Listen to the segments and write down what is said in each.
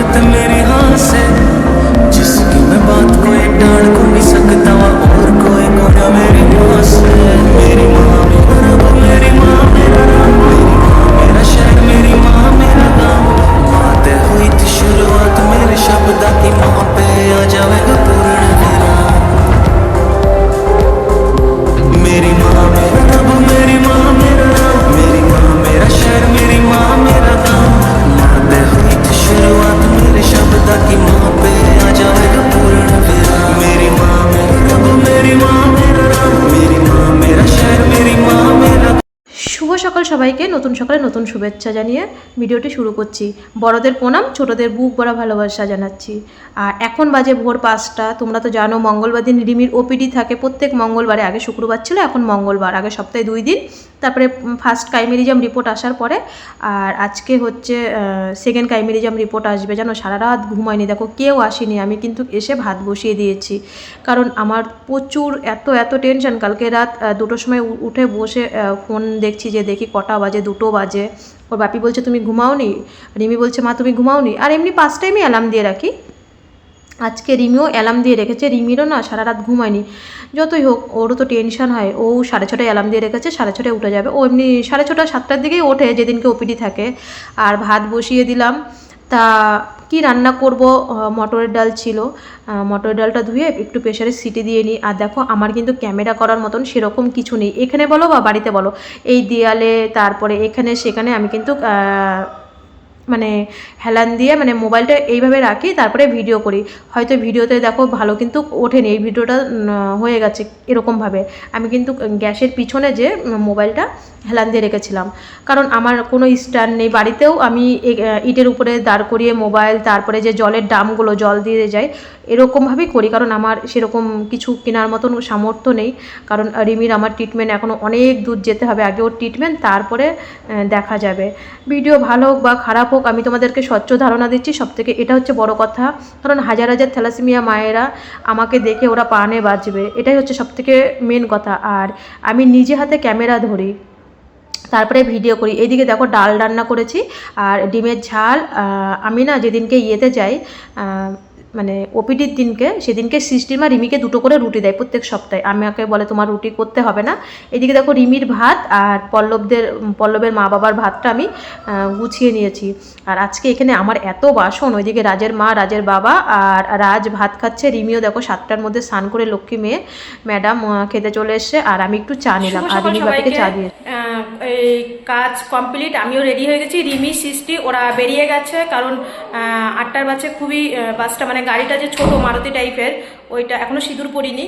बात मेरी हाँ से, जिसकी मैं बात कोई टाल को नहीं सकता और कोई कोना मेरी माँ से। मेरी माँ मेरा रब, मेरी माँ मेरा राम, मेरी माँ मेरा शहर, मेरी माँ मेरा गाँव। माँ ते हुई थी शुरुआत मेरे शब्दा की, माँ पे आ जाएगा पूर्ण विराम। मेरी माँ मेरा रब, मेरी माँ मेरा राम, मेरी माँ मेरा शहर, मेरी माँ मेरा गाँव। माँ ते हुई थी शुरुआत मेरे शब्दा की, माँ पे आ जाएगा पूर्ण विराम। मेरी माँ मेरा रब, मेरी माँ मेरा राम, मेरी माँ मेरा शहर, मेरी माँ मेरा। শুভ সকাল সবাইকে, নতুন সকালে নতুন শুভেচ্ছা জানিয়ে ভিডিওটি শুরু করছি। বড়দের প্রণাম, ছোটদের বুক ভরা ভালোবাসা জানাচ্ছি। আর এখন বাজে ভোর 5টা। তোমরা তো জানো মঙ্গলবার দিন রিমির ওপিডি থাকে প্রত্যেক মঙ্গলবারে। আগে শুক্রবার ছিল, এখন মঙ্গলবার। আগে সপ্তাহে 2 দিন, তারপরে ফার্স্ট কাইমেরিজম রিপোর্ট আসার পরে। আর আজকে হচ্ছে সেকেন্ড কাইমেরিজম রিপোর্ট আসবে। জানো সারা রাত ঘুমায়নি, দেখো কেউ আসেনি, আমি কিন্তু এসে ভাত বসিয়ে দিয়েছি। কারণ আমার প্রচুর এত এত টেনশন। কালকে রাত 2টোর সময় উঠে বসে ফোন দেখছি, যে দেখি কটা বাজে, 2টো বাজে। ওর বাপি বলছে তুমি ঘুমাওনি, রিমি বলছে মা তুমি ঘুমাওনি। আর এমনি 5টায় আমি অ্যালার্ম দিয়ে রাখি। আজকে রিমিও অ্যালার্ম দিয়ে রেখেছে, রিমিরও না সারা রাত ঘুমায়নি। যতই হোক ওরও তো টেনশন হয়। ও 6:30টায় অ্যালার্ম দিয়ে রেখেছে, 6:30টায় উঠে যাবে। ও এমনি 6:30 7টার দিকেই ওঠে যেদিনকে ওপিডি থাকে। আর ভাত বসিয়ে দিলাম। তা কি রান্না করব, মটরের ডাল ছিল, মটরের ডালটা ধুয়ে একটু প্রেশারে সিটি দিয়ে নিই। আর দেখো আমার কিন্তু ক্যামেরা করার মতন সেরকম কিছু নেই, এখানে বলো বা বাড়িতে বলো, এই দেয়ালে তারপরে এখানে সেখানে আমি কিন্তু মানে হেলান দিয়ে মানে মোবাইলটা এইভাবে রাখি, তারপরে ভিডিও করি। হয়তো ভিডিওতে দেখো ভালো কিন্তু ওঠেনি, এই ভিডিওটা হয়ে গেছে এরকমভাবে। আমি কিন্তু গ্যাসের পিছনে যে মোবাইলটা হেলান দিয়ে রেখেছিলাম, কারণ আমার কোনো স্ট্যান্ড নেই বাড়িতেও। আমি ইটের উপরে দাঁড় করিয়ে মোবাইল, তারপরে যে জলের ড্রামগুলো জল দিয়ে যায় এরকমভাবেই করি, কারণ আমার সেরকম কিছু কেনার মতন সামর্থ্য নেই। কারণ রিমির আমার ট্রিটমেন্ট এখনও অনেক দূর যেতে হবে, আগে ওর ট্রিটমেন্ট, তারপরে দেখা যাবে। ভিডিও ভালো হোক বা খারাপ হোক, আমি তোমাদেরকে স্বচ্ছ ধারণা দিচ্ছি, সবথেকে এটা হচ্ছে বড় কথা। কারণ হাজার হাজার থ্যালাসেমিয়া মায়েরা আমাকে দেখে ওরা প্রাণে বাঁচবে, এটাই হচ্ছে সবথেকে মেন কথা। আর আমি নিজে হাতে ক্যামেরা ধরি, তারপরে ভিডিও করি। এইদিকে দেখো ডাল রান্না করেছি আর ডিমের ঝাল। আমি না যেদিনকে ইয়েতে যাই, মানে ওপিডির দিনকে, সেদিনকে সিস্টির মা রিমিকে 2টো করে রুটি দেয় প্রত্যেক সপ্তাহে। আমাকে বলে তোমার রুটি করতে হবে না। এদিকে দেখো রিমির ভাত আর পল্লবের মা বাবার ভাতটা আমি গুছিয়ে নিয়েছি। আর আজকে এখানে আমার এত বাসন, ওইদিকে রাজের মা, রাজের বাবা আর রাজ ভাত খাচ্ছে। রিমিও দেখো 7টার মধ্যে স্নান করে লক্ষ্মী মেয়ে ম্যাডাম খেতে চলে এসছে। আর আমি একটু চা নিলাম, আর রিমি বাপিকে চা দিয়ে এই কাজ কমপ্লিট। আমিও রেডি হয়ে গেছি। রিমি সৃষ্টি ওরা বেরিয়ে গেছে, কারণ 8টার বাসে খুবই বাসটা মানে গাড়িটা যে ছোট মারুতি টাইপের, ওইটা এখনও সিঁদুর পরিনি,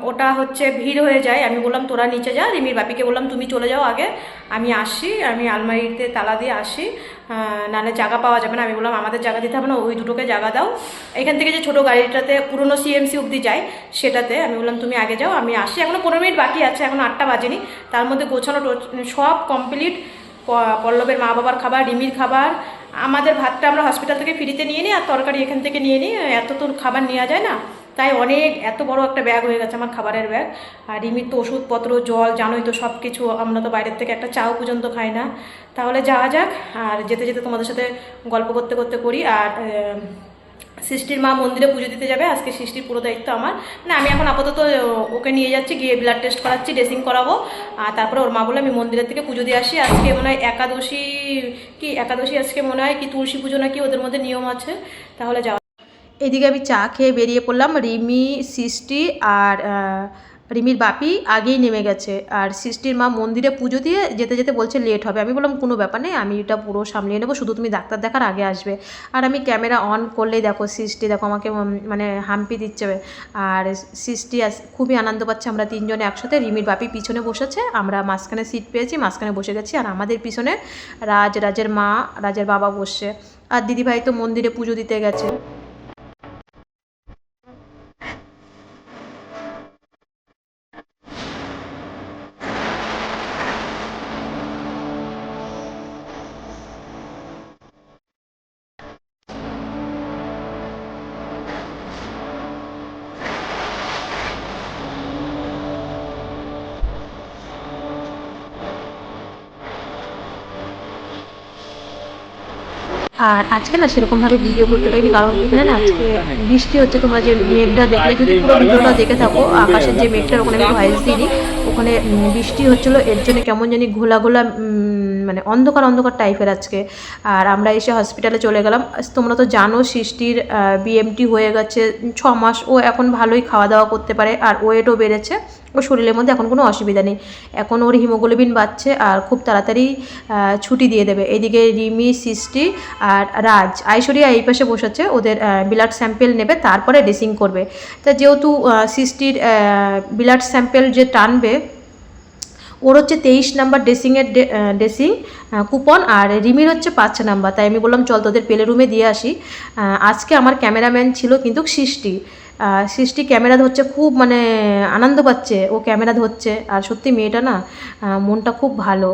ওটা হচ্ছে ভিড় হয়ে যায়। আমি বললাম তোরা নিচে যা, রিমির বাপিকে বললাম তুমি চলে যাও আগে, আমি আসি, আমি আলমারিতে তালা দিয়ে আসি, নাহলে জায়গা পাওয়া যাবে না। আমি বললাম আমাদের জায়গা দিতে হবে না, ওই দুটোকে জায়গা দাও। এখান থেকে যে ছোটো গাড়িটাতে পুরনো সিএমসি অবধি যায় সেটাতে, আমি বললাম তুমি আগে যাও, আমি আসি। এখনও 15 মিনিট বাকি আছে, এখন 8টা বাজেনি। তার মধ্যে গোছানো সব কমপ্লিট। পল্লবের মা বাবার খাবার, রিমির খাবার, আমাদের ভাতটা আমরা হসপিটাল থেকে ফ্রিতে নিয়ে নিই, আর তরকারি এখান থেকে নিয়ে নিই। এত তো খাবার নেওয়া যায় না, তাই অনেক এত বড় একটা ব্যাগ হয়ে গেছে আমার খাবারের ব্যাগ। আর রিমির তো ওষুধপত্র, জল, জানোই তো সব কিছু। আমরা তো বাইরের থেকে একটা চাও পর্যন্ত খাই না। তাহলে যাওয়া যাক, আর যেতে যেতে তোমাদের সাথে গল্প করতে করতে করি। আর সৃষ্টির মা মন্দিরে পুজো দিতে যাবে আজকে, সৃষ্টির পুরো দায়িত্ব আমার। মানে আমি এখন আপাতত ওকে নিয়ে যাচ্ছি, গিয়ে ব্লাড টেস্ট করাচ্ছি, ড্রেসিং করাবো। আর তারপরে ওর মা বলে আমি মন্দিরের থেকে পুজো দিয়ে আসি। আজকে মনে হয় একাদশী, কি একাদশী আজকে মনে হয়, কি তুলসী পুজো নাকি ওদের মধ্যে নিয়ম আছে, তাহলে যাওয়া। এদিকে আমি চা খেয়ে বেরিয়ে পড়লাম। রিমি, সৃষ্টি আর রিমির বাপি আগেই নেমে গেছে। আর সৃষ্টির মা মন্দিরে পুজো দিয়ে যেতে যেতে বলছে লেট হবে। আমি বললাম কোনো ব্যাপার নেই, আমি এটা পুরো সামলিয়ে নেবো, শুধু তুমি ডাক্তার দেখার আগে আসবে। আর আমি ক্যামেরা অন করলেই দেখো সৃষ্টি দেখো আমাকে মানে হাম্পি দিচ্ছে। আর সৃষ্টি খুবই আনন্দ পাচ্ছে। আমরা 3জনে একসাথে, রিমির বাপি পিছনে বসেছে, আমরা মাঝখানে সিট পেয়েছি, মাঝখানে বসে গেছি। আর আমাদের পিছনে রাজের মা, রাজের বাবা বসছে। আর দিদিভাই তো মন্দিরে পুজো দিতে গেছে। আর আজকে না সেরকমভাবে ভিডিও করতে পারিনি, কারণ এখানে না আজকে বৃষ্টি হচ্ছে। তোমরা যে মেঘটা দেখলে, যদি পুরো ভিডিওটা দেখে থাকো, আকাশের যে মেঘটার ওখানে আমি ভয়েস দিইনি, ওখানে বৃষ্টি হচ্ছিলো, এর জন্য কেমন জানি ঘোলা ঘোলা মানে অন্ধকার অন্ধকার টাইপের আজকে। আর আমরা এসে হসপিটালে চলে গেলাম। তোমরা তো জানো সৃষ্টির বিএমটি হয়ে গেছে 6 মাস। ও এখন ভালোই খাওয়া দাওয়া করতে পারে, আর ওয়েটও বেড়েছে। ওর শরীরের মধ্যে এখন কোনো অসুবিধা নেই। এখন ওর হিমোগ্লোবিন বাড়ছে আর খুব তাড়াতাড়ি ছুটি দিয়ে দেবে। এদিকে রিমি, সৃষ্টি আর রাজ, আইশ্বরিয়া এই পাশে বসেছে, ওদের ব্লাড স্যাম্পেল নেবে, তারপরে ড্রেসিং করবে। তা যেহেতু সৃষ্টির ব্লাড স্যাম্পেল যে টানবে, ওর হচ্ছে 23 নাম্বার ড্রেসিং কুপন, আর রিমির হচ্ছে 5 নাম্বার। তাই আমি বললাম চল তোদের পেলে রুমে দিয়ে আসি। আজকে আমার ক্যামেরাম্যান ছিল কিন্তু সৃষ্টি ক্যামেরা ধরছে, খুব মানে আনন্দ পাচ্ছে ও ক্যামেরা ধরছে। আর সত্যি মেয়েটা না মনটা খুব ভালো।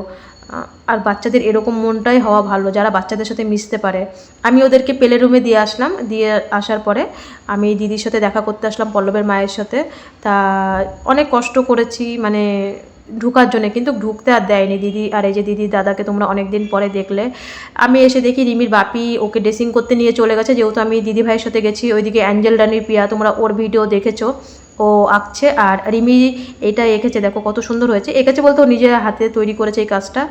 আর বাচ্চাদের এরকম মনটাই হওয়া ভালো, যারা বাচ্চাদের সাথে মিশতে পারে। আমি ওদেরকে পেলে রুমে দিয়ে আসলাম। দিয়ে আসার পরে আমি দিদির সাথে দেখা করতে আসলাম, পল্লবের মায়ের সাথে। তা অনেক কষ্ট করেছি মানে ঢুকার জন্য, কিন্তু ঢুকতে আর দেয়নি দিদি। আর এই যে দিদি দাদাকে তোমরা অনেক দিন পরে দেখলে। আমি এসে দেখি রিমির বাপি ওকে ড্রেসিং করতে নিয়ে চলে গেছে, যেহেতু আমি দিদি ভাইয়ের সাথে গেছি। ওইদিকে অ্যাঞ্জেল রানির পিয়া, তোমরা ওর ভিডিও দেখেছো, ও আঁকছে। আর রিমি এটা এঁকেছে, দেখো কত সুন্দর হয়েছে। এঁকেছে বলতে ও নিজের হাতে তৈরি করেছে এই কাজটা।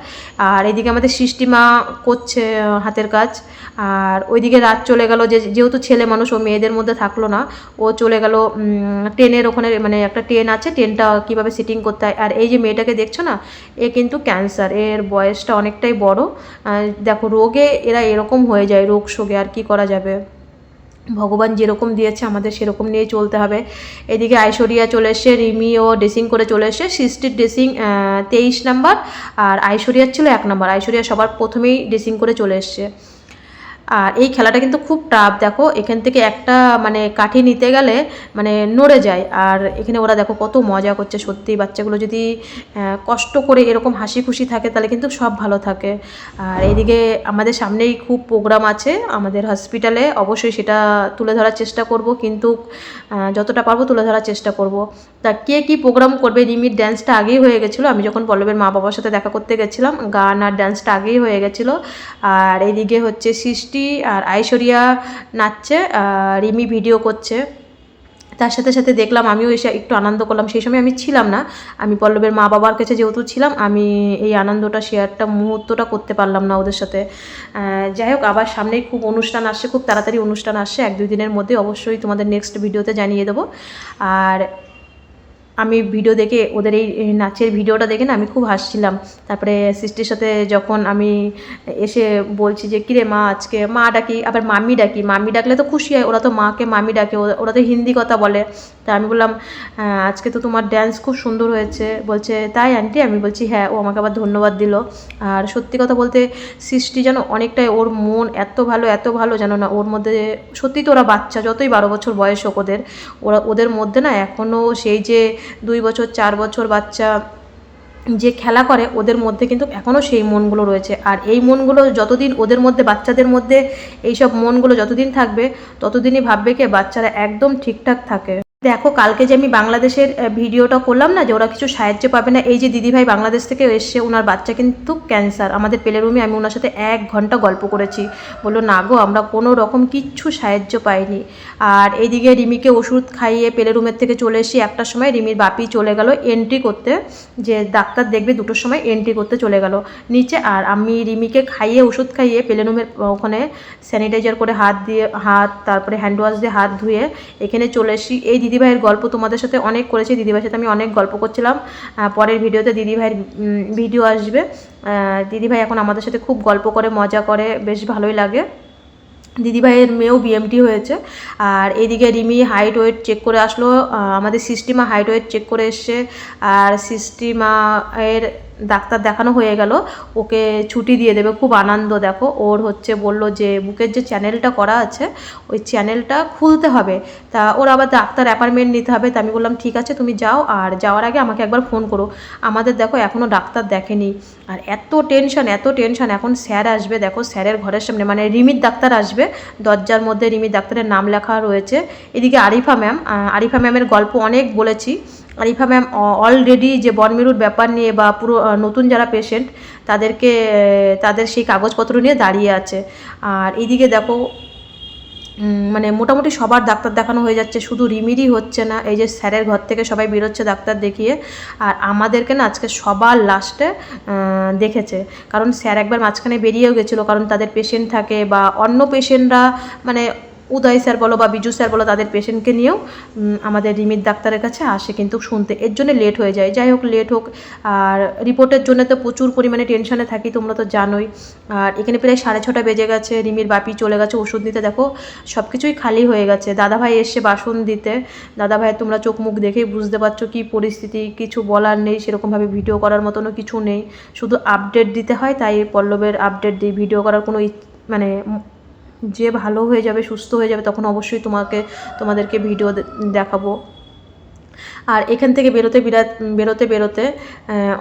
আর এদিকে আমাদের সৃষ্টিমা করছে হাতের কাজ। আর ওইদিকে রাত চলে গেল, যেহেতু ছেলে মানুষ, ও মেয়েদের মধ্যে থাকলো না, ও চলে গেল ট্রেনের ওখানে, মানে একটা ট্রেন আছে, ট্রেনটা কীভাবে সিটিং করতে হয়। আর এই যে মেয়েটাকে দেখছো না, এ কিন্তু ক্যান্সার, এর বয়সটা অনেকটাই বড়। দেখো রোগে এরা এরকম হয়ে যায়, রোগ শোকে, আর কি করা যাবে। ভগবান যেরকম দিয়েছে আমাদের সেরকম নিয়ে চলতে হবে। এদিকে আইশ্বরিয়া চলে এসে, রিমিও ড্রেসিং করে চলে এসে। সৃষ্টির ড্রেসিং 23 নাম্বার, আর আইশ্বরিয়ার ছিল 1 নাম্বার। আইশ্বরিয়া সবার প্রথমেই ড্রেসিং করে চলে এসছে। আর এই খেলাটা কিন্তু খুব টাফ। দেখো এখান থেকে একটা মানে কাঠি নিতে গেলে মানে নড়ে যায়। আর এখানে ওরা দেখো কত মজা করছে। সত্যি বাচ্চাগুলো যদি কষ্ট করে এরকম হাসি খুশি থাকে, তাহলে কিন্তু সব ভালো থাকে। আর এদিকে আমাদের সামনেই খুব প্রোগ্রাম আছে আমাদের হসপিটালে, অবশ্যই সেটা তুলে ধরার চেষ্টা করব, কিন্তু যতটা পারবো তুলে ধরার চেষ্টা করব। তা কে কী প্রোগ্রাম করবে, রিমির ড্যান্সটা আগেই হয়ে গেছিলো। আমি যখন পল্লবের মা বাবার সাথে দেখা করতে গেছিলাম, গান আর ড্যান্সটা আগেই হয়ে গেছিলো। আর এদিকে হচ্ছে সৃষ্টি আর আইশ্বরিয়া নাচছে, রিমি ভিডিও করছে। তার সাথে সাথে দেখলাম, আমিও এসে একটু আনন্দ করলাম। সেই সময় আমি ছিলাম না, আমি পল্লবের মা বাবার কাছে যেহেতু ছিলাম, আমি এই আনন্দটা মুহূর্তটা করতে পারলাম না ওদের সাথে। যাই হোক, আবার সামনেই খুব অনুষ্ঠান আসছে, খুব তাড়াতাড়ি অনুষ্ঠান আসছে, 1-2 দিনের মধ্যে। অবশ্যই তোমাদের নেক্সট ভিডিওতে জানিয়ে দেবো। আর আমি ভিডিও দেখে, ওদের এই নাচের ভিডিওটা দেখে না আমি খুব হাসছিলাম। তারপরে সৃষ্টির সাথে যখন আমি এসে বলছি যে কিরে মা, আজকে মা ডাকি, আবার মাম্মি ডাকি। মাম্মি ডাকলে তো খুশি হয়, ওরা তো মাকে মাম্মি ডাকে, ওরা তো হিন্দি কথা বলে। তা আমি বললাম আজকে তো তোমার ড্যান্স খুব সুন্দর হয়েছে। বলছে তাই আন্টি? আমি বলছি হ্যাঁ। ও আমাকে আবার ধন্যবাদ দিল। আর সত্যি কথা বলতে সৃষ্টি যেন অনেকটাই, ওর মন এত ভালো জানো না। ওর মধ্যে সত্যি তো, ওরা বাচ্চা, যতই 12 বছর বয়স হোক ওদের মধ্যে না এখনও সেই যে 2 বছর 4 বছর বাচ্চা যে খেলা করে, ওদের মধ্যে কিন্তু এখনও সেই মনগুলো রয়েছে। আর এই মনগুলো যতদিন ওদের মধ্যে, বাচ্চাদের মধ্যে এইসব মনগুলো যতদিন থাকবে, ততদিনই ভাববে কি বাচ্চারা একদম ঠিকঠাক থাকে। দেখো কালকে যে আমি বাংলাদেশের ভিডিওটা করলাম না, যে ওরা কিছু সাহায্য পাবে না, এই যে দিদিভাই বাংলাদেশ থেকে এসছে, ওনার বাচ্চা কিন্তু ক্যান্সার। আমাদের পেলে রুমে আমি ওনার সাথে 1 ঘন্টা গল্প করেছি। বললো না গো, আমরা কোনো রকম কিচ্ছু সাহায্য পাইনি। আর এইদিকে রিমিকে ওষুধ খাইয়ে পেলে রুমের থেকে চলে এসেছি 1টার সময়। রিমির বাপি চলে গেল এন্ট্রি করতে, যে ডাক্তার দেখবে 2টোর সময়, এন্ট্রি করতে চলে গেল নিচে। আর আমি রিমিকে খাইয়ে, ওষুধ খাইয়ে পেলে রুমের ওখানে স্যানিটাইজার করে তারপরে হ্যান্ড ওয়াশ দিয়ে হাত ধুয়ে এখানে চলে এসেছি। এই দিদিভাইয়ের গল্প তোমাদের সাথে অনেক করেছি, দিদিভাইয়ের সাথে আমি অনেক গল্প করছিলাম। পরের ভিডিওতে দিদিভাইয়ের ভিডিও আসবে। দিদিভাই এখন আমাদের সাথে খুব গল্প করে, মজা করে, বেশ ভালোই লাগে। দিদিভাইয়ের মেয়েও বিএমটি হয়েছে। আর এদিকে রিমি হাইট ওয়েট চেক করে আসলো, আমাদের সিস্টিমা হাইট ওয়েট চেক করে এসছে। আর সিস্টিমায়ের ডাক্তার দেখানো হয়ে গেল, ওকে ছুটি দিয়ে দেবে, খুব আনন্দ। দেখো ওর হচ্ছে বললো যে বুকের যে চ্যানেলটা করা আছে, ওই চ্যানেলটা খুলতে হবে। তা ওর আবার ডাক্তার অ্যাপয়েন্টমেন্ট নিতে হবে। তা আমি বললাম ঠিক আছে তুমি যাও, আর যাওয়ার আগে আমাকে একবার ফোন করো। আমাদের দেখো এখনও ডাক্তার দেখেনি। আর এত টেনশন। এখন স্যার আসবে, দেখো স্যারের ঘরের সামনে, মানে রিমির ডাক্তার আসবে, দরজার মধ্যে রিমির ডাক্তারের নাম লেখা রয়েছে। এদিকে আরিফা ম্যামের গল্প অনেক বলেছি। আরিফা ম্যাম অলরেডি যে বনমেরুর ব্যাপার নিয়ে বা পুরো নতুন যারা পেশেন্ট তাদের সেই কাগজপত্র নিয়ে দাঁড়িয়ে আছে। আর এইদিকে দেখো মানে মোটামুটি সবার ডাক্তার দেখানো হয়ে যাচ্ছে, শুধু রিমিরই হচ্ছে না। এই যে স্যারের ঘর থেকে সবাই বেরোচ্ছে ডাক্তার দেখিয়ে, আর আমাদেরকে না আজকে সবার লাস্টে দেখেছে। কারণ স্যার একবার মাঝখানে বেরিয়েও গেছিলো, কারণ তাদের পেশেন্ট থাকে বা অন্য পেশেন্টরা মানে উদয় স্যার বলো বা বিজু স্যার বলো তাদের পেশেন্টকে নিয়েও আমাদের রিমির ডাক্তারের কাছে আসে কিন্তু শুনতে, এর জন্য লেট হয়ে যায়। যাই হোক লেট হোক, আর রিপোর্টের জন্য তো প্রচুর পরিমাণে টেনশনে থাকি, তোমরা তো জানোই। আর এখানে প্রায় 6:30 বেজে গেছে, রিমির বাপি চলে গেছে ওষুধ দিতে। দেখো সব কিছুই খালি হয়ে গেছে। দাদাভাই এসে বাসন দিতে, দাদাভাইয়ের তোমরা চোখ মুখ দেখেই বুঝতে পারছো কী পরিস্থিতি, কিছু বলার নেই, সেরকমভাবে ভিডিও করার মতনও কিছু নেই, শুধু আপডেট দিতে হয়, তাই পল্লবের আপডেট দিই। ভিডিও করার কোনো মানে যে ভালো হয়ে যাবে সুস্থ হয়ে যাবে তখন অবশ্যই তোমাদেরকে ভিডিও দেখাবো। আর এখান থেকে বেরোতে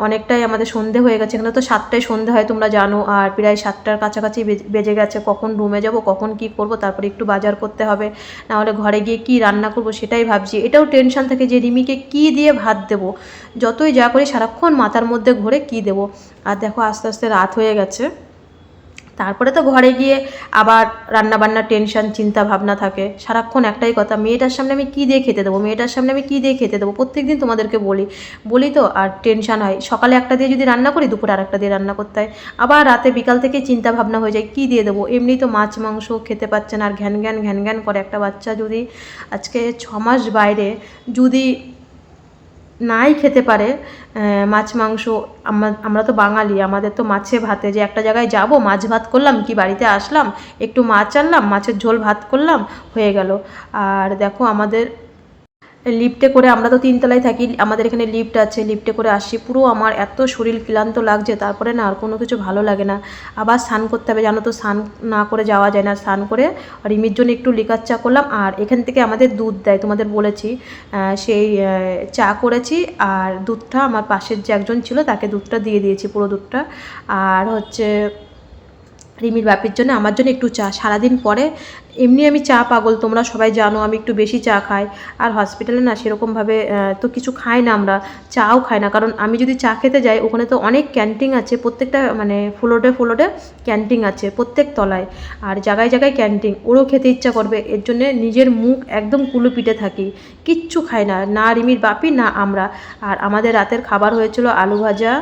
অনেকটাই আমাদের সন্ধে হয়ে গেছে। এখানে তো 7টায় সন্ধে হয় তোমরা জানো, আর প্রায় 7টার কাছাকাছি বেজে গেছে। কখন রুমে যাব, কখন কি করব, তারপরে একটু বাজার করতে হবে, নাহলে ঘরে গিয়ে কি রান্না করব সেটাই ভাবছি। এটাও টেনশন থাকে যে রিমিকে কি দিয়ে ভাত দেবো, যতই যা করি সারাক্ষণ মাথার মধ্যে ঘোরে কি দেবো। আর দেখো আস্তে আস্তে রাত হয়ে গেছে, তারপরে তো ঘরে গিয়ে আবার রান্নাবান্নার টেনশন চিন্তা ভাবনা থাকে সারাক্ষণ। একটাই কথা, মেয়েটার সামনে আমি কী দিয়ে খেতে দেবো, প্রত্যেক দিন তোমাদেরকে বলি তো, আর টেনশন হয়। সকালে একটা দিয়ে যদি রান্না করি, দুপুরে আরেকটা দিয়ে রান্না করতে হয়, আবার রাতে বিকাল থেকে চিন্তা ভাবনা হয়ে যায় কী দিয়ে দেবো। এমনি তো মাছ মাংস খেতে পাচ্ছে না, আর ঘ্যান ঘ্যান করে একটা বাচ্চা যদি আজকে 6 মাস বাইরে যদি নাই খেতে পারে মাছ মাংস। আমরা তো বাঙালি, আমাদের তো মাছে ভাতে, যে একটা জায়গায় যাব মাছ ভাত করলাম, কি বাড়িতে আসলাম একটু মাছ আনলাম, মাছের ঝোল ভাত করলাম, হয়ে গেল। আর দেখো আমাদের লিফটে করে, আমরা তো 3 তলায় থাকি, আমাদের এখানে লিফট আছে, লিফটে করে আসি। পুরো আমার এত শরীর ক্লান্ত লাগছে, তারপরে না আর কোনো কিছু ভালো লাগে না। আবার স্নান করতে হবে, জানো তো স্নান না করে যাওয়া যায় না। স্নান করে রিমির জন্য একটু লিকার চা করলাম, আর এখান থেকে আমাদের দুধ দেয়, তোমাদের বলেছি, সেই চা করেছি। আর দুধটা আমার পাশের যে একজন ছিল তাকে দুধটা দিয়ে দিয়েছি, পুরো দুধটা। আর হচ্ছে রিমির বাপির জন্য, আমার জন্য একটু চা। সারাদিন পরে এমনি আমি চা পাগল, তোমরা সবাই জানো আমি একটু বেশি চা খাই। আর হসপিটালে না সেরকমভাবে তো কিছু খাই না, আমরা চাও খাই না, কারণ আমি যদি চা খেতে যাই ওখানে তো অনেক ক্যান্টিন আছে, প্রত্যেকটা মানে ফ্লোরে ক্যান্টিন আছে প্রত্যেক তলায়, আর জায়গায় জায়গায় ক্যান্টিন, ওরও খেতে ইচ্ছা করবে, এর জন্যে নিজের মুখ একদম কুলুপিটে থাকি, কিচ্ছু খাই না, না রিমির বাপি না আমরা। আর আমাদের রাতের খাবার হয়েছিল আলু ভাজা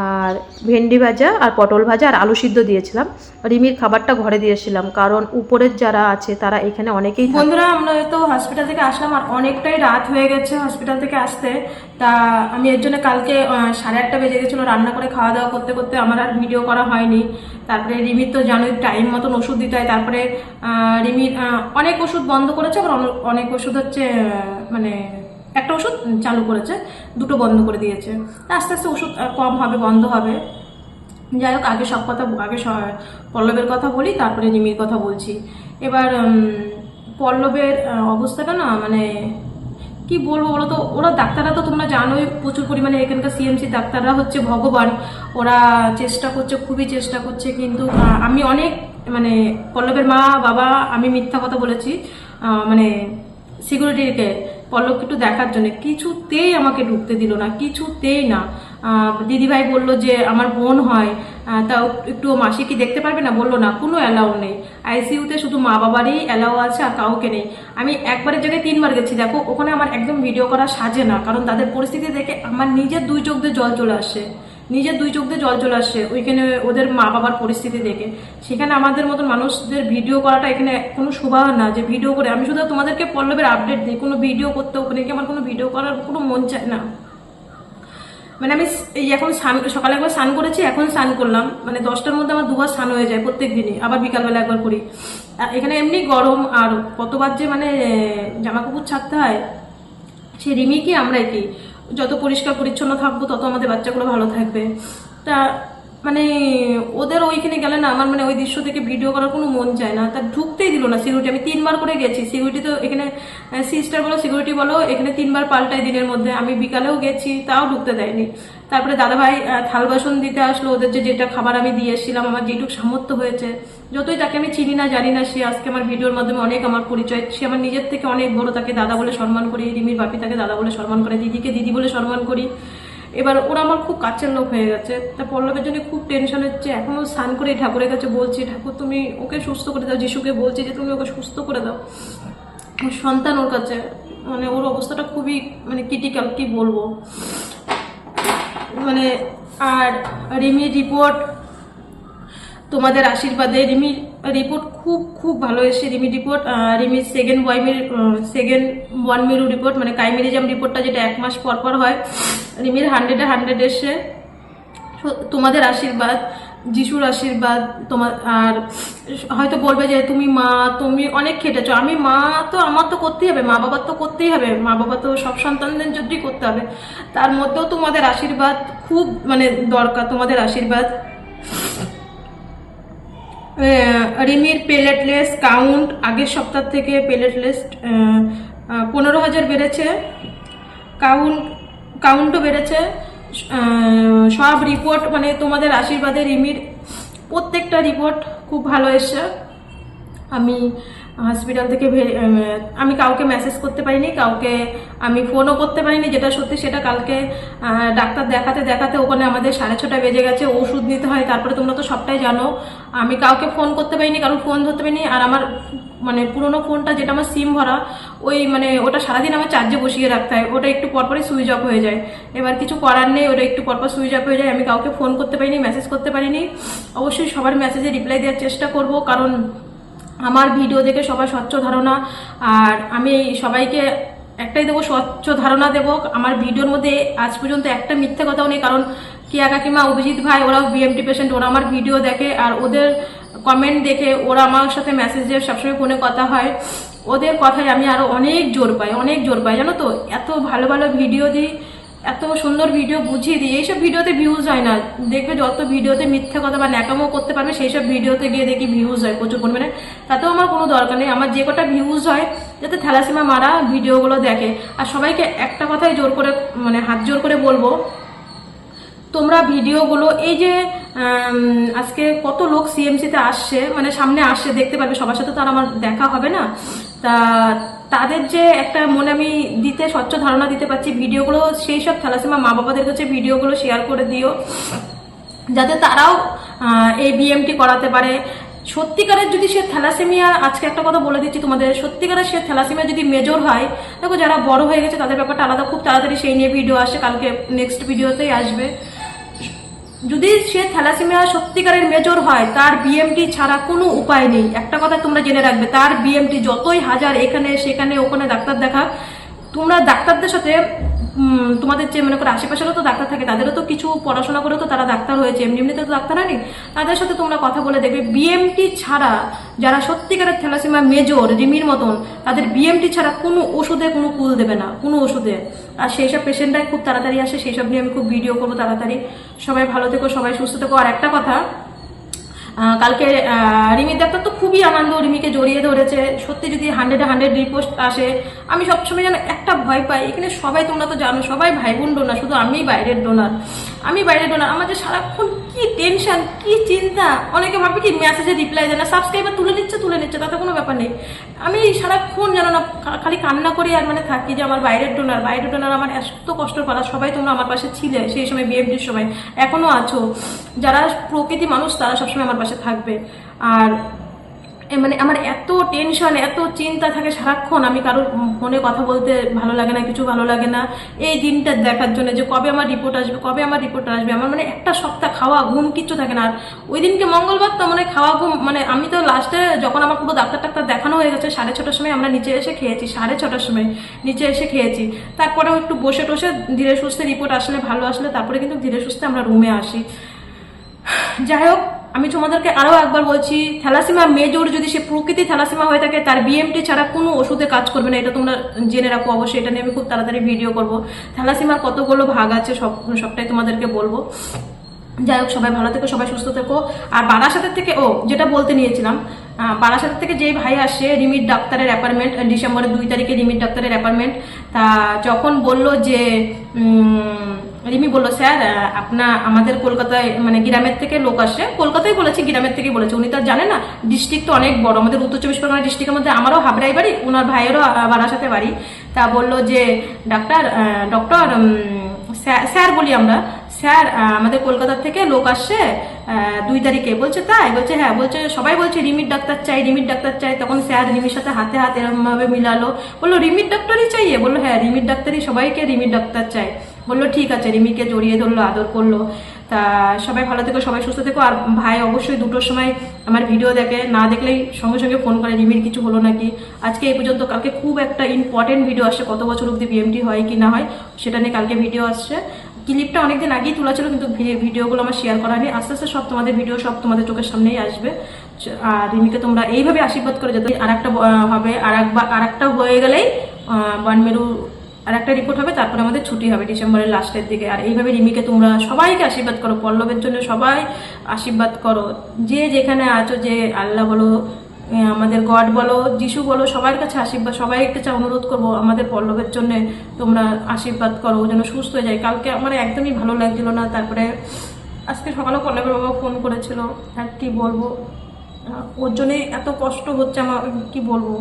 আর ভেন্ডি ভাজা আর পটল ভাজা আর আলু সিদ্ধ দিয়েছিলাম। রিমির খাবারটা ঘরে দিয়েছিলাম, কারণ উপরের যারা আছে তারা এখানে অনেকেই। বন্ধুরা আমরা তো হসপিটাল থেকে আসলাম, আর অনেকটাই রাত হয়ে গেছে হসপিটাল থেকে আসতে। তা আমি এর জন্য কালকে 8:30 বেজে গেছিলো, রান্না করে খাওয়া দাওয়া করতে করতে আমার আর ভিডিও করা হয়নি। তারপরে রিমির তো জানোই টাইম মতন ওষুধ দিতে হয়। তারপরে রিমির অনেক ওষুধ বন্ধ করেছে, আবার অনেক ওষুধ হচ্ছে মানে একটা ওষুধ চালু করেছে, 2টো বন্ধ করে দিয়েছে। আস্তে আস্তে ওষুধ কম হবে, বন্ধ হবে। যাই হোক, আগে পল্লবের কথা বলি, তারপরে রিমির কথা বলছি। এবার পল্লবের অবস্থাটা না মানে কি বলবো বলো তো, ওরা ডাক্তাররা তো তোমরা জানোই প্রচুর পরিমাণে, এখানকার সিএমসি ডাক্তাররা হচ্ছে ভগবান, ওরা চেষ্টা করছে, খুবই চেষ্টা করছে। কিন্তু আমি অনেক মানে পল্লবের মা বাবা আমি মিথ্যা কথা বলেছি মানে সিকিউরিটিকে পল্লবকে একটু দেখার জন্য, কিছুতেই আমাকে ঢুকতে দিল না, কিছুতেই না। দিদিভাই বলল যে আমার বোন হয়, তাও একটু মাসি কি দেখতে পারবে না, বললো না, কোনো অ্যালাউ নেই। আইসিইউতে শুধু মা বাবারই অ্যালাউ আছে, আর কাউকে নেই। আমি একবারের জায়গায় 3বার গেছি। দেখো ওখানে আমার একদম ভিডিও করা সাজে না, কারণ তাদের পরিস্থিতি দেখে আমার নিজের 2 চোখ দিয়ে জল চলে আসে, ওইখানে ওদের মা বাবার পরিস্থিতি দেখে। সেখানে আমাদের মতন মানুষদের ভিডিও করাটা এখানে কোনো শোভা না, যে ভিডিও করে আমি শুধু তোমাদেরকে পল্লবের আপডেট দিই, কোনো ভিডিও করতে ওখানে কি আমার কোনো ভিডিও করার কোনো মন চায় না। মানে আমি এই এখন সকালে একবার স্নান করেছি, এখন স্নান করলাম, মানে 10টার মধ্যে আমার 2বার স্নান হয়ে যায় প্রত্যেক দিনই, আবার বিকালবেলা একবার করি। এখানে এমনি গরম, আর কতবার যে মানে জামা কাপড় ছাড়তে হয়। সে রিমি কি আমরাই কি, যত পরিষ্কার পরিচ্ছন্ন থাকবো তত আমাদের বাচ্চাগুলো ভালো থাকবে। তা মানে ওদের ওইখানে গেলে না আমার মানে ওই দৃশ্য থেকে ভিডিও করার কোনো মন চায় না। তা ঢুকতেই দিল না সিকিউরিটি। আমি 3বার করে গেছি, সিকিউরিটি তো এখানে সিস্টার বলো সিকিউরিটি বলো এখানে 3বার পাল্টাই দিনের মধ্যে, আমি বিকালেও গেছি তাও ঢুকতে দেয়নি। তারপরে দাদাভাই থাল বাসন দিতে আসলো, ওদের যেটা খাবার আমি দিয়ে এসেছিলাম, আমার যেটুকু সামর্থ্য হয়েছে যতই তাকে আমি চিনি না জানি না, সে আজকে আমার ভিডিওর মাধ্যমে অনেক আমার পরিচয়, সে আমার নিজের থেকে অনেক বড়, তাকে দাদা বলে সম্মান করি, রিমির বাপি তাকে দাদা বলে সম্মান করে, দিদিকে দিদি বলে সম্মান করি। এবার ওরা আমার খুব কাছের লোক হয়ে গেছে। তা পল্লবের জন্য খুব টেনশন হচ্ছে, এখনও স্নান করে ঠাকুরের কাছে বলছি, ঠাকুর তুমি ওকে সুস্থ করে দাও, যিশুকে বলছি যে তুমি ওকে সুস্থ করে দাও, ওর সন্তান ওর কাছে, মানে ওর অবস্থাটা খুবই মানে ক্রিটিক্যাল, কি বলবো মানে। আর রিমির রিপোর্ট তোমাদের আশীর্বাদে, রিমির রিপোর্ট খুব খুব ভালো এসেছে। রিমির রিপোর্ট, রিমির সেকেন্ড বন মেরু রিপোর্ট, মানে কাইমেরিজম রিপোর্টটা যেটা 1 মাস পর পর হয়, রিমির 100-এ 100 এসে। তোমাদের আশীর্বাদ, যিশুর আশীর্বাদ তোমার। আর হয়তো বলবে যে তুমি মা, তুমি অনেক খেটেছো, আমি মা, তো আমার তো করতেই হবে, মা বাবার তো করতেই হবে, মা বাবা তো সব সন্তানদের জন্যই করতে হবে, তার মধ্যেও তোমাদের আশীর্বাদ খুব মানে দরকার, তোমাদের আশীর্বাদ। রিমির প্লেটলেস কাউন্ট আগের সপ্তাহ থেকে প্লেটলেস 15,000 বেড়েছে, কাউন্টও বেড়েছে। সব রিপোর্ট মানে তোমাদের আশীর্বাদে রিমির প্রত্যেকটা রিপোর্ট খুব ভালো এসছে। আমি হসপিটাল থেকে আমি কাউকে মেসেজ করতে পারিনি, কাউকে আমি ফোনও করতে পারিনি, যেটা সত্যি সেটা। কালকে ডাক্তার দেখাতে দেখাতে ওখানে আমাদের 6:30 বেজে গেছে, ওষুধ নিতে হয়, তারপরে তোমরা তো সবটাই জানো। আমি কাউকে ফোন করতে পারিনি, কারণ ফোন ধরতে পারিনি। আর আমার মানে পুরোনো ফোনটা যেটা আমার সিম ভরা, ওই মানে ওটা সারাদিন আমার চার্জে বসিয়ে রাখতে হয়, ওটা একটু পরপরই সুইচ অফ হয়ে যায়। এবার কিছু করার নেই, ওটা একটু পরপর সুইচ অফ হয়ে যায়। আমি কাউকে ফোন করতে পারিনি, মেসেজ করতে পারিনি। অবশ্যই সবার মেসেজে রিপ্লাই দেওয়ার চেষ্টা করব, কারণ আমার ভিডিও দেখে সবাই স্বচ্ছ ধারণা, আর আমি সবাইকে একটাই দেবো, স্বচ্ছ ধারণা দেবো। আমার ভিডিওর মধ্যে আজ পর্যন্ত একটা মিথ্যে কথাও নেই, কারণ কিয়া কাকিমা, অভিজিৎ ভাই, ওরাও বিএমটি পেশেন্ট, ওরা আমার ভিডিও দেখে, আর ওদের কমেন্ট দেখে ওরা আমার সাথে মেসেজে সবসময় ফোনে কথা হয়, ওদের কথায় আমি আরও অনেক জোর পাই, জানো তো। এত ভালো ভালো ভিডিও দিই, এত সুন্দর ভিডিও বুঝিয়ে দিই, এইসব ভিডিওতে ভিউজ হয় না। দেখবে যত ভিডিওতে মিথ্যে কথা বা ন্যাকামো করতে পারবে, সেই সব ভিডিওতে গিয়ে দেখি ভিউজ হয় প্রচুর পরিমাণে। তাতেও আমার কোনো দরকার নেই, আমার যে কটা ভিউজ হয় যাতে থ্যালাসেমিয়া মারা ভিডিওগুলো দেখে। আর সবাইকে একটা কথাই জোর করে মানে হাত জোর করে বলবো, তোমরা ভিডিওগুলো এই যে আজকে কত লোক সিএমসিতে আসছে, মানে সামনে আসছে, দেখতে পাবে, সবার সাথে তো আর আমার দেখা হবে না, তা তাদের যে একটা মনে আমি দিতে স্বচ্ছ ধারণা দিতে পারছি, ভিডিওগুলো সেই সব থ্যালাসেমিয়া মা বাবাদের কাছে ভিডিওগুলো শেয়ার করে দিও, যাতে তারাও এই বিএমটি করাতে পারে। সত্যিকারের যদি সে থ্যালাসেমিয়া, আজকে একটা কথা বলে দিচ্ছি তোমাদের, সত্যিকারের সে থ্যালাসেমিয়া যদি মেজর হয়, দেখো যারা বড় হয়ে গেছে তাদের ব্যাপারটা আলাদা, খুব তাড়াতাড়ি সেই নিয়ে ভিডিও আসে, কালকে নেক্সট ভিডিওতেই আসবে। যদি সে থ্যালাসেমিয়া সত্যিকারের মেজর হয়, তার বিএমটি ছাড়া কোনো উপায় নেই। একটা কথা তোমরা জেনে রাখবে, তার বিএমটি যতই হাজার এখানে সেখানে ওখানে ডাক্তার দেখা, তোমরা ডাক্তারদের সাথে তোমাদের যে মনে করো আশেপাশেরও তো ডাক্তার থাকে, তাদেরও তো কিছু পড়াশোনা করেও তো তারা ডাক্তার হয়েছে, এমনিতে তো ডাক্তার হয়নি, তাদের সাথে তোমরা কথা বলে দেখবে বিএমটি ছাড়া যারা সত্যিকারের থ্যালাসেমিয়া মেজর রিমির মতন, তাদের বিএমটি ছাড়া কোনো ওষুধে কোনো কুল দেবে না, কোনো ওষুধে। আর সেই সব পেশেন্টরাই খুব তাড়াতাড়ি আসে, সেই সব নিয়ে আমি খুব ভিডিও করবো তাড়াতাড়ি। সবাই ভালো থেকো, সবাই সুস্থ থেকো। আর একটা কথা, কালকে রিমির ডাক্তার তো খুবই আনন্দ, রিমিকে জড়িয়ে ধরেছে। সত্যি যদি 100-এ 100 রিপোর্ট আসে, আমি সবসময় যেন একটা ভয় পাই, এখানে সবাই তোমরা তো জানো সবাই ভাই বোন ডোনার, শুধু আমি বাইরের ডোনার, আমার যে সারাক্ষণ কি টেনশন, কি চিন্তা। অনেকে ভাবে কি মেসেজে রিপ্লাই দেয় না, সাবস্ক্রাইবার তুলে নিচ্ছে, তাতে কোনো ব্যাপার নেই। আমি সারাক্ষণ জানো না খালি কান্না করি, আর মানে থাকি যে আমার বাইরের ডোনার আমার এত কষ্ট পালা। সবাই তোমরা আমার পাশে ছিলে সেই সময়, বিএমটির সময়, এখনো আছো। যারা প্রকৃতি মানুষ তারা সবসময় আমার পাশে থাকবে। আর মানে আমার এত টেনশন, এত চিন্তা থাকে সারাক্ষণ, আমি কারোর ফোনে কথা বলতে ভালো লাগে না, কিছু ভালো লাগে না, এই দিনটা দেখার জন্য যে কবে আমার রিপোর্ট আসবে। আমার মানে একটা সপ্তাহ খাওয়া ঘুম কিচ্ছু থাকে না। আর ওই দিনকে মঙ্গলবার তো মানে খাওয়া ঘুম, মানে আমি তো লাস্টে যখন আমার পুরো ডাক্তার দেখানো হয়ে গেছে 6:30 সময় আমরা নিচে এসে খেয়েছি, 6:30 সময় নিচে এসে খেয়েছি। তারপরে একটু বসে টসে ধীরে সুস্থে রিপোর্ট আসলে ভালো আসলে তারপরে কিন্তু ধীরে সুস্থে আমরা রুমে আসি। যাই হোক, আমি তোমাদেরকে আরও একবার বলছি, থ্যালাসেমিয়া মেজর যদি সে প্রকৃতি থ্যালাসেমিয়া হয়ে থাকে, তার বিএমটি ছাড়া কোনো ওষুধে কাজ করবে না, এটা তোমরা জেনে রাখো অবশ্যই। এটা নিয়ে আমি খুব তাড়াতাড়ি ভিডিও করব। থ্যালাসেমিয়ার কতগুলো ভাগ আছে সবটাই তোমাদেরকে বলবো। যাই হোক, সবাই ভালো থেকো, সবাই সুস্থ থেকো। আর বারাসাতের থেকে যেটা বলতে নিয়েছিলাম, বারাসাতের থেকে যেই ভাই আসে, রিমির ডাক্তারের অ্যাপয়েন্টমেন্ট ডিসেম্বরের 2 তারিখে রিমির ডাক্তারের অ্যাপয়েন্টমেন্ট। তা যখন বললো যে রিমি বললো স্যার আমাদের কলকাতায় মানে গ্রামের থেকে লোক আসে, কলকাতায় বলেছে গ্রামের থেকে বলেছে, উনি তো আর জানে না, ডিস্ট্রিক্ট তো অনেক বড়, আমাদের উত্তর চব্বিশ পরগনা ডিস্ট্রিক্টের মধ্যে আমারও হাবড়াই বাড়ি, ওনার ভাইয়েরও বারাসাতে বাড়ি। তা বললো যে ডক্টর স্যার বলি আমরা, স্যার আমাদের কলকাতা থেকে লোক আসছে 2 তারিখে। বলছে তাই? বলছে হ্যাঁ। বলছে সবাই বলছে রিমির ডাক্তার চাই, রিমির ডাক্তার চাই। তখন স্যার রিমির সাথে হাতে হাত এরকম ভাবে মিলালো, বললো রিমির ডাক্তারই চাইয়ে? বললো হ্যাঁ রিমির ডাক্তারই, সবাইকে রিমির ডাক্তার চাই। বললো ঠিক আছে, রিমিকে জড়িয়ে ধরলো, আদর করলো। তা সবাই ভালো থেকো, সবাই সুস্থ থেকো। আর ভাই অবশ্যই 2টোর সময় আমার ভিডিও দেখে, না দেখলেই সঙ্গে সঙ্গে ফোন করে রিমির কিছু হলো নাকি। আজকে এই পর্যন্ত, কালকে খুব একটা ইম্পর্টেন্ট ভিডিও আসছে, কত বছর অবধি বিএমটি হয় কি না হয় সেটা নিয়ে কালকে ভিডিও আসছে। ক্লিপটা অনেকদিন আগেই তোলা ছিল, কিন্তু ভিডিওগুলো আমার শেয়ার করা নেই। আস্তে আস্তে সব তোমাদের ভিডিও সব তোমাদের চোখের সামনেই আসবে। আর রিমিকে তোমরা এইভাবে আশীর্বাদ করে যেতে, আর একটা হবে, আর একটা হয়ে গেলেই বানমেরু আর একটা রিপোর্ট হবে, তারপরে আমাদের ছুটি হবে ডিসেম্বরের লাস্টের দিকে। আর এইভাবে রিমিকে তোমরা সবাইকে আশীর্বাদ করো, পল্লবের জন্য সবাই আশীর্বাদ করো, যে যেখানে আছো, যে আল্লাহ বলো, আমাদের গড বলো, যিশু বলো, সবার কাছে আশীর্বাদ, সবাইয়ের কাছে অনুরোধ করবো আমাদের পল্লবের জন্য তোমরা আশীর্বাদ করো যেন সুস্থ হয়ে যায়। কালকে আমার একদমই ভালো লাগছিল না, তারপরে আজকে সকালে পল্লবের বাবা ফোন করেছিল, আর কি বলবো, ওর জন্যে এত কষ্ট হচ্ছে আমার, কি বলবো।